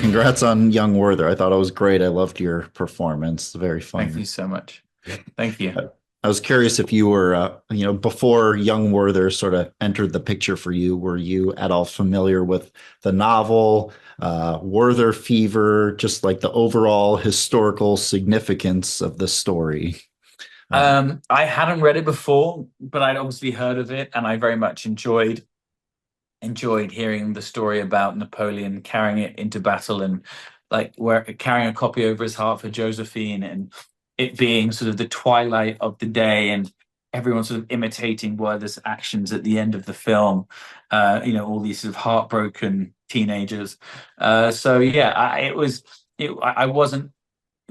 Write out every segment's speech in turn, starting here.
congrats on Young Werther. I thought it was great. I loved your performance. Very Thank funny. you so much. Thank you. I was curious if you were, before Young Werther sort of entered the picture for you, were you at all familiar with the novel, Werther Fever, just like the overall historical significance of the story? Uh, I hadn't read it before, but I'd obviously heard of it, and I very much enjoyed hearing the story about Napoleon carrying it into battle and like where carrying a copy over his heart for Josephine, and it being sort of the twilight of the day, and everyone sort of imitating Werther's actions at the end of the film. All these sort of heartbroken teenagers. So yeah, it was. I wasn't.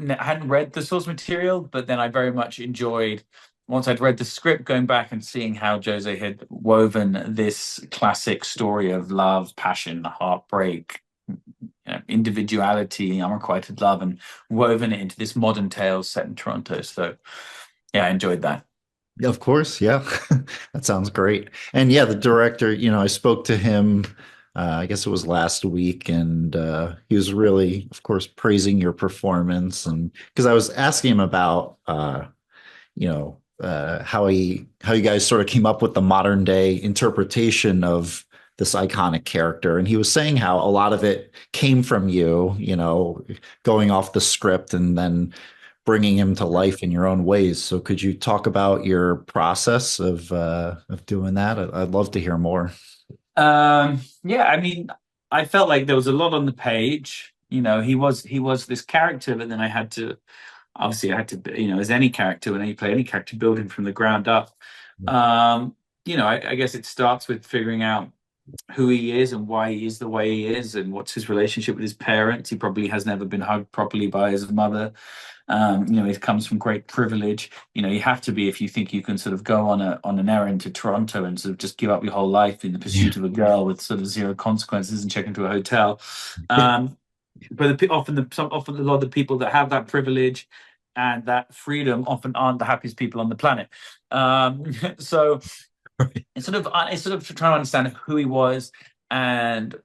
I hadn't read the source material, but then I very much enjoyed once I'd read the script, going back and seeing how Jose had woven this classic story of love, passion, heartbreak, individuality, unrequited love, and woven it into this modern tale set in Toronto. So yeah, I enjoyed that. of course, yeah. That sounds great. And yeah, the director, I spoke to him, I guess it was last week, and he was really, of course, praising your performance. And because I was asking him about, how you guys sort of came up with the modern day interpretation of this iconic character, and he was saying how a lot of it came from you, going off the script and then bringing him to life in your own ways. So could you talk about your process of doing that? I'd love to hear more. Yeah, I mean, I felt like there was a lot on the page. He was this character, but then I had to, as any character, when you play any character, build him from the ground up. I guess it starts with figuring out who he is and why he is the way he is and what's his relationship with his parents. He probably has never been hugged properly by his mother. He comes from great privilege. You have to be if you think you can sort of go on an errand to Toronto and sort of just give up your whole life in the Yeah. pursuit of a girl with sort of zero consequences and check into a hotel. Um, but often a lot of the people that have that privilege and that freedom often aren't the happiest people on the planet. So it's sort of trying to understand who he was and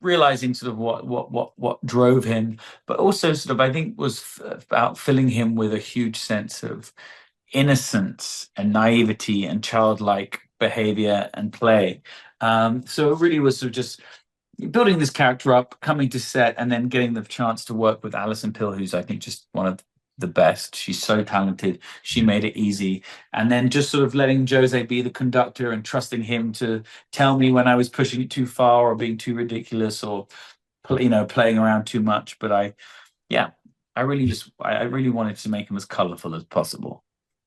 realizing sort of what drove him, but also sort of I think was about filling him with a huge sense of innocence and naivety and childlike behavior and play. So it really was sort of just building this character up, coming to set, and then getting the chance to work with Alison Pill, who's I think just one of the best. She's so talented. She made it easy. And then just sort of letting Jose be the conductor and trusting him to tell me when I was pushing it too far or being too ridiculous or playing around too much. But yeah, I really wanted to make him as colorful as possible.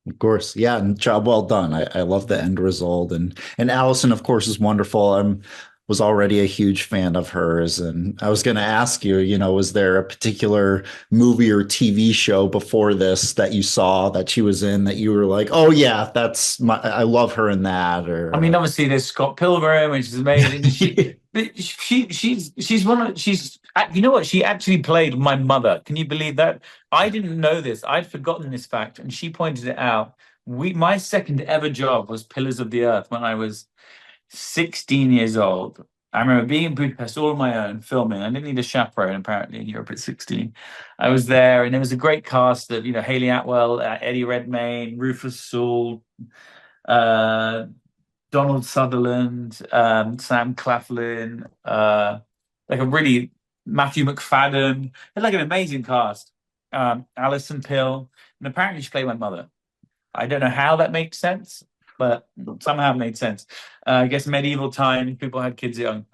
Of course, yeah, and job well done. I love the end result, and Allison, of course, is wonderful. Was already a huge fan of hers, and I was going to ask you, was there a particular movie or TV show before this that you saw that she was in that you were like, oh yeah, I love her in that, I or mean, obviously there's Scott Pilgrim, which is amazing. She's one of she's you know what? She actually played my mother. Can you believe that? I didn't know this. I'd forgotten this fact, and she pointed it out. My second ever job was Pillars of the Earth when I was 16 years old. I remember being in Budapest all on my own, filming. I didn't need a chaperone, apparently, in Europe at 16. I was there, and there was a great cast of, Haley Atwell, Eddie Redmayne, Rufus Sewell, uh, Donald Sutherland, Sam Claflin, like a really Matthew McFadden. It's like an amazing cast. Alison Pill, and apparently she played my mother. I don't know how that makes sense, but somehow it made sense. I guess medieval times, people had kids young.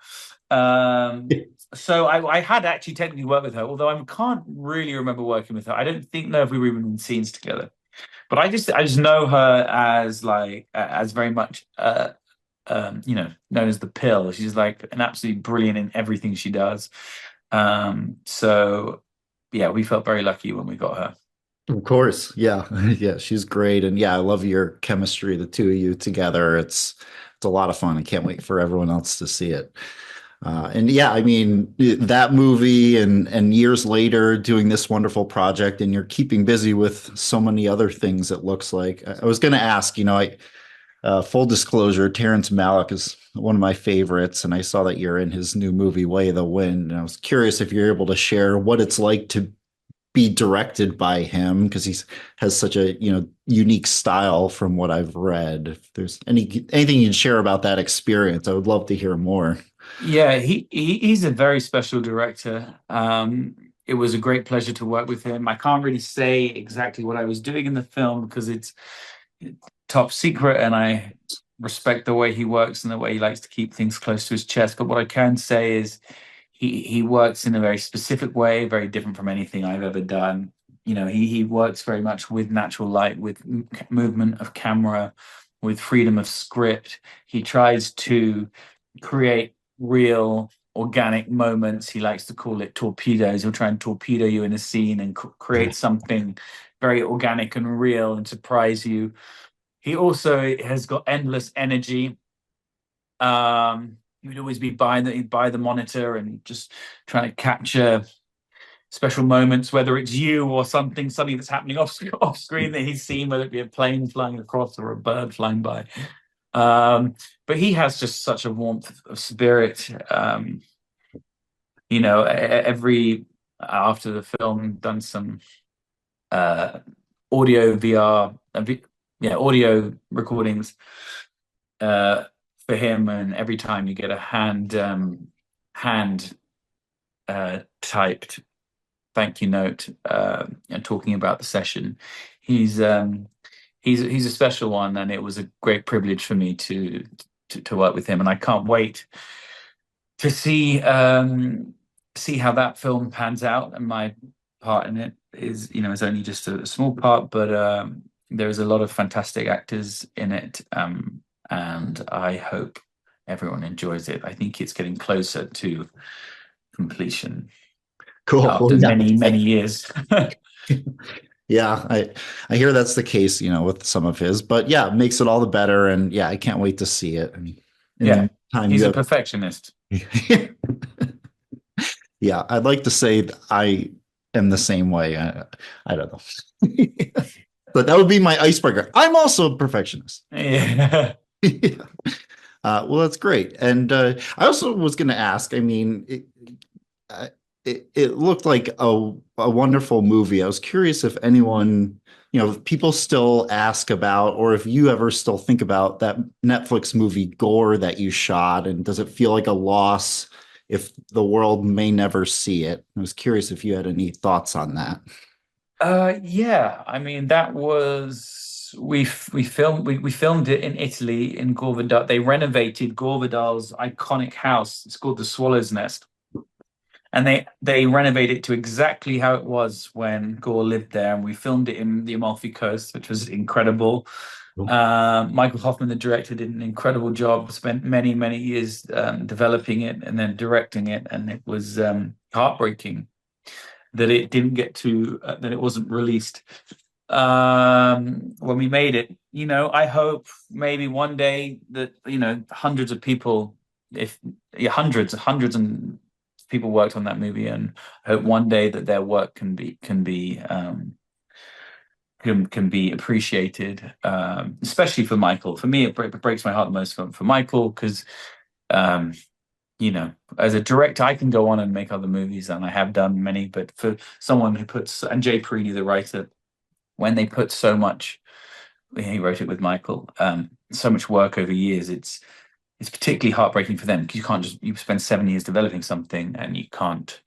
So I had actually technically worked with her, although I can't really remember working with her. I don't think know if we were even in scenes together. But I just know her as like as very much known as the pill. She's like an absolutely brilliant in everything she does. So yeah, we felt very lucky when we got her. of course, yeah, yeah, she's great, and yeah, I love your chemistry, the two of you together. It's a lot of fun. I can't wait for everyone else to see it. And yeah, I mean that movie, and years later doing this wonderful project, and you're keeping busy with so many other things. It looks like I was going to ask, Full disclosure, Terrence Malick is one of my favorites, and I saw that you're in his new movie, Way of the Wind. And I was curious if you're able to share what it's like to be directed by him, because he has such a, unique style from what I've read. If there's anything you can share about that experience, I would love to hear more. Yeah, he's a very special director. It was a great pleasure to work with him. I can't really say exactly what I was doing in the film because it's top secret, and I respect the way he works and the way he likes to keep things close to his chest. But what I can say is he works in a very specific way, very different from anything I've ever done. He works very much with natural light, with movement of camera, with freedom of script. He tries to create real organic moments. He likes to call it torpedoes. He'll try and torpedo you in a scene and create something very organic and real and surprise you. He also has got endless energy. He would always be by the monitor and just trying to capture special moments, whether it's you or something that's happening off screen that he's seen, whether it be a plane flying across or a bird flying by. But he has just such a warmth of spirit. Every after the film, done some audio VR, audio recordings for him, and every time you get a hand typed thank you note and talking about the session, he's a special one, and it was a great privilege for me to work with him, and I can't wait to see how that film pans out. And my part in it is only just a small part, but there's a lot of fantastic actors in it, and I hope everyone enjoys it. I think it's getting closer to completion Cool. Well, after many years. yeah, I hear that's the case, with some of his, but yeah, it makes it all the better. And yeah, I can't wait to see it. I mean, in Yeah, the time he's you a have, perfectionist. yeah, I'd like to say that I am the same way. I don't know, but that would be my icebreaker. I'm also a perfectionist. Yeah. Yeah. Well, that's great. And I also was going to ask, I mean, uh, it looked like a wonderful movie. I was curious if anyone, if people still ask about, or if you ever still think about that Netflix movie Gore that you shot, and does it feel like a loss if the world may never see it? I was curious if you had any thoughts on that. Yeah. I mean, that was we filmed it in Italy in Gore. They renovated Gore Vidal's iconic house. It's called the Swallow's Nest, and they renovated it to exactly how it was when Gore lived there. And we filmed it in the Amalfi Coast, which was incredible. Michael Hoffman, the director, did an incredible job. Spent many years developing it and then directing it, and it was heartbreaking that it didn't get to that it wasn't released when we made it. I hope maybe one day that hundreds of people, if yeah, hundreds and people worked on that movie, and I hope one day that their work can be appreciated, especially for Michael. For me, it breaks my heart the most for Michael, because um, as a director, I can go on and make other movies, and I have done many. But for someone who puts, and Jay Perini, the writer, when they put so much, he wrote it with Michael, so much work over years, it's particularly heartbreaking for them, because you spend 7 years developing something and you can't,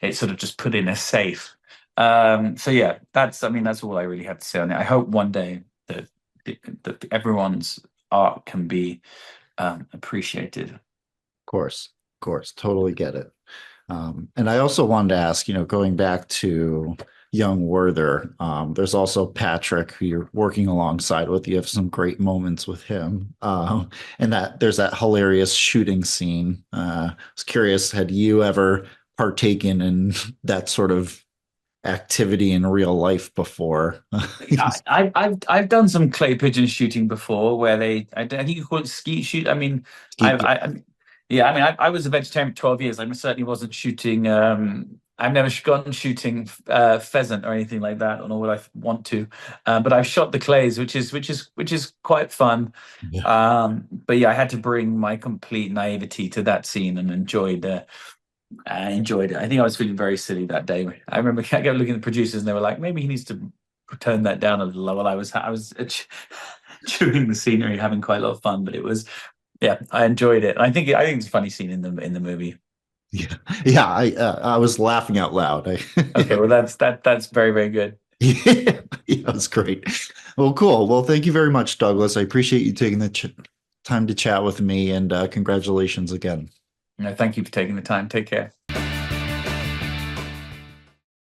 it's sort of just put in a safe. So yeah, that's all I really have to say on it. I hope one day that everyone's art can be appreciated. Of course, totally get it. And I also wanted to ask, going back to young Werther, there's also Patrick, who you're working alongside with. You have some great moments with him. And that there's that hilarious shooting scene. I was curious, had you ever partaken in that sort of activity in real life before? I've done some clay pigeon shooting before, where I think you call it skeet shoot. I mean, Keep I yeah, I mean, I was a vegetarian for 12 years. I certainly wasn't shooting I've never gone shooting pheasant or anything like that, nor would I want to. But I've shot the clays, which is quite fun. Yeah. But yeah, I had to bring my complete naivety to that scene and I enjoyed it. I think I was feeling very silly that day. I remember I kept looking at the producers and they were like, maybe he needs to turn that down a little while I was chewing the scenery, having quite a lot of fun. But it was, yeah, I enjoyed it. I think it's a funny scene in the movie. Yeah. Yeah. I was laughing out loud. Okay, well that's very, very good. Yeah, yeah, that's great. Well, cool. Well, thank you very much, Douglas. I appreciate you taking the ch time to chat with me, and congratulations again. Thank you for taking the time. Take care.